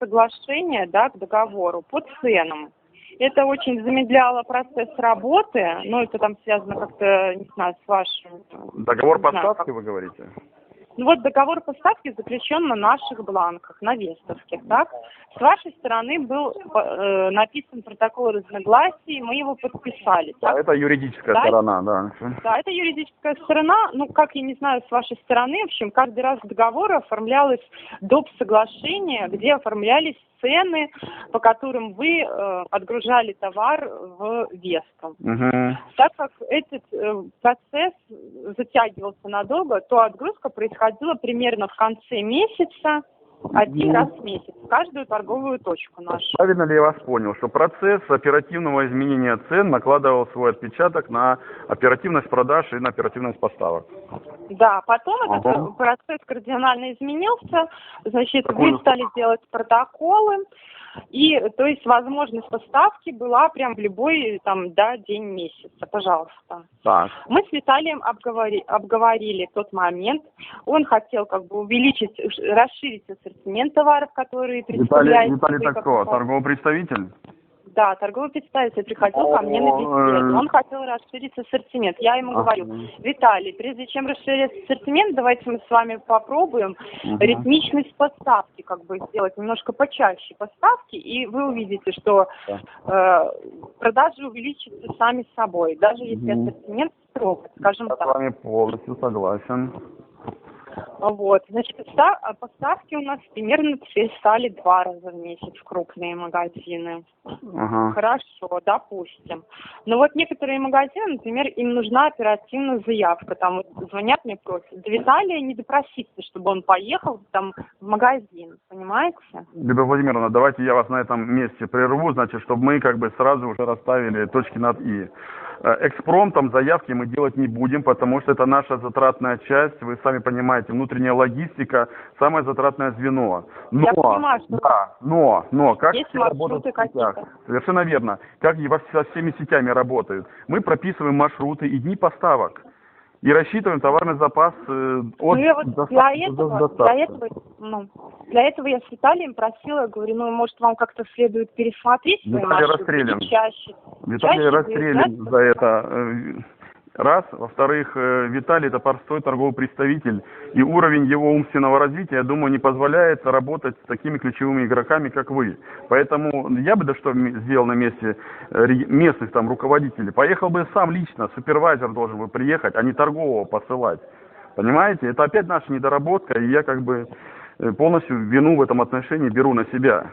соглашение, да, к договору по ценам. Это очень замедляло процесс работы, но это там связано как-то, не знаю, с вашим... Договор поставки, вы говорите? Ну вот договор поставки заключен на наших бланках, на вестовских, так? С вашей стороны был написан протокол разногласий, мы его подписали. Так? Да, это юридическая сторона, да. Да, это юридическая сторона, ну, как я не знаю, с вашей стороны, в общем, каждый раз договор оформлялось доп. Соглашение, где оформлялись цены, по которым вы отгружали товар в Весту. Так как этот процесс затягивался надолго, то отгрузка происходила примерно в конце месяца, один раз в месяц, в каждую торговую точку нашу. Правильно ли я вас понял, что процесс оперативного изменения цен накладывал свой отпечаток на оперативность продаж и на оперативность поставок? Да, потом этот процесс кардинально изменился, значит, вы стали делать протоколы, и, то есть, возможность поставки была прям в любой, там, да, день месяца, пожалуйста. Так. Мы с Виталием обговорили тот момент, он хотел, как бы, увеличить, расширить ассортимент товаров, которые представляют... Виталий так кто, торговый представитель? Да, торговый представитель приходил ко мне на беседу. Он хотел расширить ассортимент. Я ему говорю: Виталий, прежде чем расширять ассортимент, давайте мы с вами попробуем ритмичность поставки, как бы сделать немножко почаще поставки, и вы увидите, что продажи увеличатся сами собой, даже если ассортимент строг, скажем так. Я с вами полностью согласен. Вот, значит, поставки у нас примерно теперь стали 2 раза в месяц в крупные магазины. Хорошо, допустим. Но вот некоторые магазины, например, им нужна оперативная заявка. Там звонят мне, просят. До Виталия не допроситься, чтобы он поехал там в магазин, понимаете? Любовь Владимировна, давайте я вас на этом месте прерву, значит, чтобы мы как бы сразу уже расставили точки над «и». Экспромтом заявки мы делать не будем, потому что это наша затратная часть. Вы сами понимаете, внутренняя логистика – самое затратное звено. Но, я понимаю, что да, но как есть все работают в сетях? Совершенно верно. Как и со всеми сетями работают. Мы прописываем маршруты и дни поставок. И рассчитываем товарный запас от Для этого я с Виталием просила, говорю, может, вам как-то следует пересмотреть свои маршруты чаще. Виталий расстрелян за это. Раз. Во-вторых, Виталий – это простой торговый представитель, и уровень его умственного развития, я думаю, не позволяет работать с такими ключевыми игроками, как вы. Поэтому я бы что сделал на месте местных там руководителей? Поехал бы сам лично, супервайзер должен бы приехать, а не торгового посылать. Понимаете? Это опять наша недоработка, и я как бы полностью вину в этом отношении беру на себя.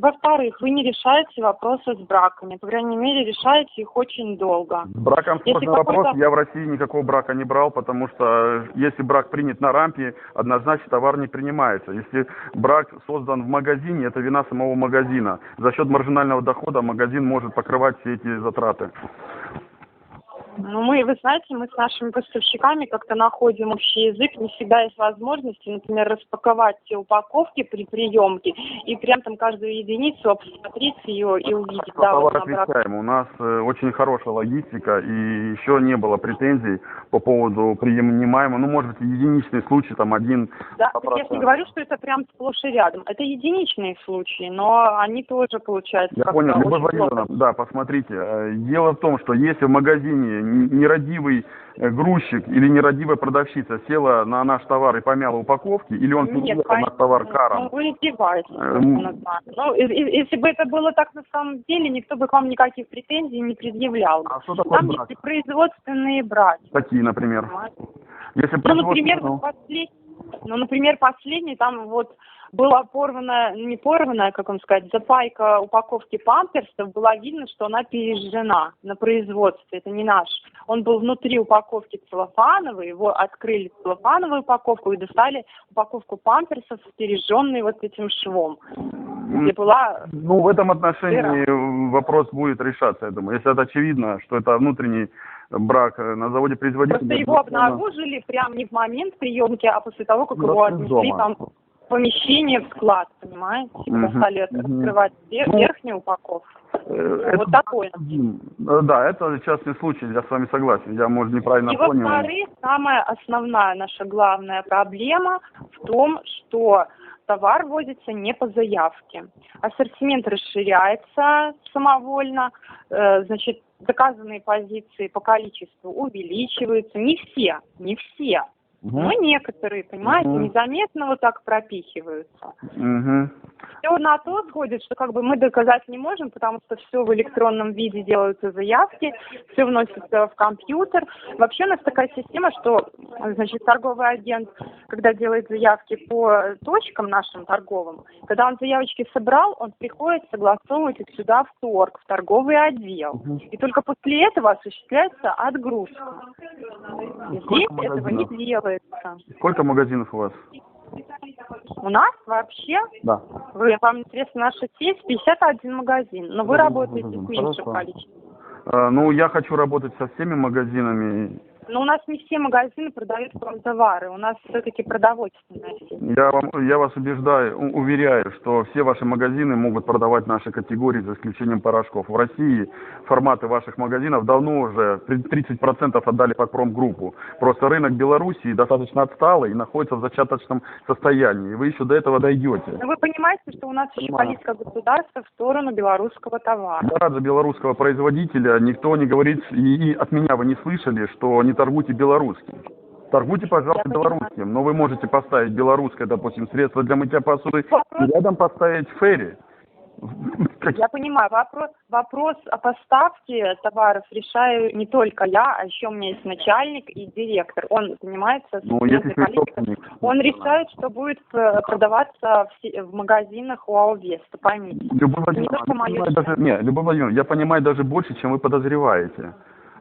Во-вторых, вы не решаете вопросы с браками. По крайней мере, решаете их очень долго. С браком сложный вопрос. Я в России никакого брака не брал, потому что если брак принят на рампе, однозначно товар не принимается. Если брак создан в магазине, это вина самого магазина. За счет маржинального дохода магазин может покрывать все эти затраты. Вы знаете, мы с нашими поставщиками как-то находим общий язык. Не всегда есть возможности, например, распаковать все упаковки при приемке и прям там каждую единицу обсмотреть ее и увидеть. У нас очень хорошая логистика, и еще не было претензий по поводу принимаемого. Может быть, единичный случай, там один. Да, я не говорю, что это прям сплошь и рядом. Это единичные случаи, но они тоже получаются. Я понял, Любовь Владимировна, да, посмотрите. Дело в том, что если в магазине нерадивый грузчик или нерадивая продавщица села на наш товар и помяла упаковки, или он переехал наш товар каром. Вы издеваетесь. Если бы это было так на самом деле, никто бы к вам никаких претензий не предъявлял. А что такое там брак? есть производственные браки. Какие, например? Если например, последний, там была порванная, как вам сказать, запайка упаковки памперсов, было видно, что она пережжена на производстве, это не наш. Он был внутри упаковки целлофановой, его открыли целлофановую упаковку и достали упаковку памперсов, пережженной этим швом. Где была... в этом отношении вопрос будет решаться, я думаю. Если это очевидно, что это внутренний брак на заводе производителя... Просто его обнаружили прям не в момент приемки, а после того, как его отнесли там помещение в склад, понимаете? Когда стали открывать верхнюю упаковку. Такое. Да, это частный случай, я с вами согласен. Я, может, неправильно понял. Во-вторых, самая основная наша главная проблема в том, что товар ввозится не по заявке. Ассортимент расширяется самовольно, значит, заказанные позиции по количеству увеличиваются. Не все. Но некоторые, понимаете, незаметно вот так пропихиваются. Все на то сходит, что как бы мы доказать не можем, потому что все в электронном виде делаются заявки, все вносится в компьютер. Вообще у нас такая система, что, значит, торговый агент, когда делает заявки по точкам нашим торговым, когда он заявочки собрал, он приходит согласовывать их сюда в торг, в торговый отдел. И только после этого осуществляется отгрузка. Здесь этого не делается. Сколько магазинов у вас? У нас вообще, Да. вам интересна наша сеть, 51 магазин, но вы работаете с меньшим количеством. Ну, я хочу работать со всеми магазинами. Но у нас не все магазины продают промтовары, у нас все-таки продовольственная сеть. Я вас уверяю, что все ваши магазины могут продавать наши категории, за исключением порошков. В России форматы ваших магазинов давно уже 30% отдали под промгруппу. Просто рынок Белоруссии достаточно отсталый и находится в зачаточном состоянии. И вы еще до этого дойдете. Но вы понимаете, что у нас еще политика государства в сторону белорусского товара. Да, за белорусского производителя никто не говорит, и от меня вы не слышали, что не торгуйте белорусским. Торгуйте, пожалуйста, белорусским, но вы можете поставить белорусское, допустим, средство для мытья посуды и рядом поставить ферри. Я понимаю, вопрос о поставке товаров решаю не только я, а еще у меня есть начальник и директор. Он занимается политикой. Он решает, что будет продаваться в магазинах УАО «Веста», поймите. Любовь Владимировна, я понимаю даже больше, чем вы подозреваете.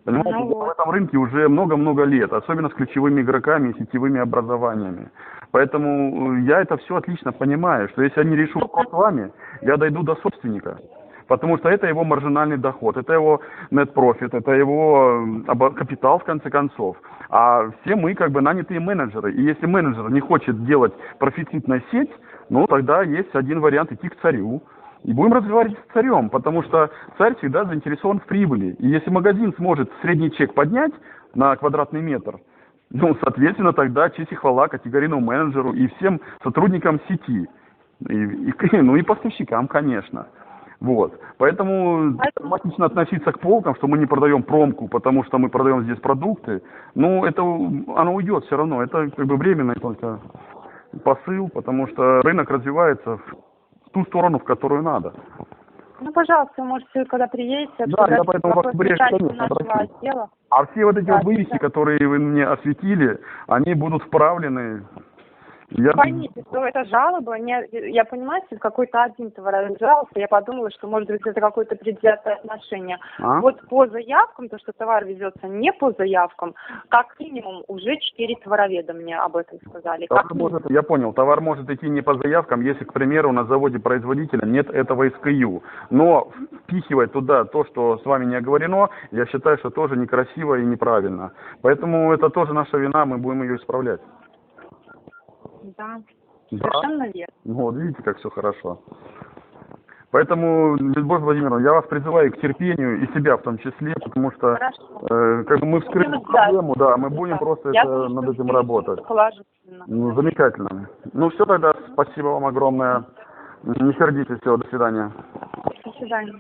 Понимаете, в этом рынке уже много-много лет, особенно с ключевыми игроками и сетевыми образованиями. Поэтому я это все отлично понимаю, что если я не решу вопрос с вами, я дойду до собственника. Потому что это его маржинальный доход, это его net profit, это его капитал в конце концов. А все мы как бы нанятые менеджеры. И если менеджер не хочет делать профицитную сеть, ну тогда есть один вариант — идти к царю. И будем разговаривать с царем, потому что царь всегда заинтересован в прибыли. И если магазин сможет средний чек поднять на квадратный метр, ну, соответственно, тогда честь и хвала категорийному менеджеру и всем сотрудникам сети. И поставщикам, конечно. Вот. Поэтому логично относиться к полкам, что мы не продаем промку, потому что мы продаем здесь продукты. Ну, это оно уйдет все равно. Это как бы временный только посыл, потому что рынок развивается в ту сторону, в которую надо. Ну, пожалуйста, вы можете, когда приедете, я поэтому в октябре, конечно, а все вот эти вывески, которые вы мне осветили, они будут вправлены. Поймите, что это жалоба, я понимаю, что какой-то один товаровед жаловался, я подумала, что, может быть, это какое-то предвзятое отношение. Вот по заявкам, то, что товар везется не по заявкам, как минимум уже 4 товароведа мне об этом сказали. Я понял, товар может идти не по заявкам, если, к примеру, на заводе производителя нет этого SKU. Но впихивать туда то, что с вами не оговорено, я считаю, что тоже некрасиво и неправильно. Поэтому это тоже наша вина, мы будем ее исправлять. Да, совершенно верно. Вот, видите, как все хорошо. Поэтому, Любовь Владимировна, я вас призываю к терпению, и себя в том числе, потому что как бы мы вскрыли проблему, да, мы будем просто над этим работать. Ну, замечательно. Ну, все тогда, спасибо вам огромное. Не сердитесь, все, до свидания. До свидания.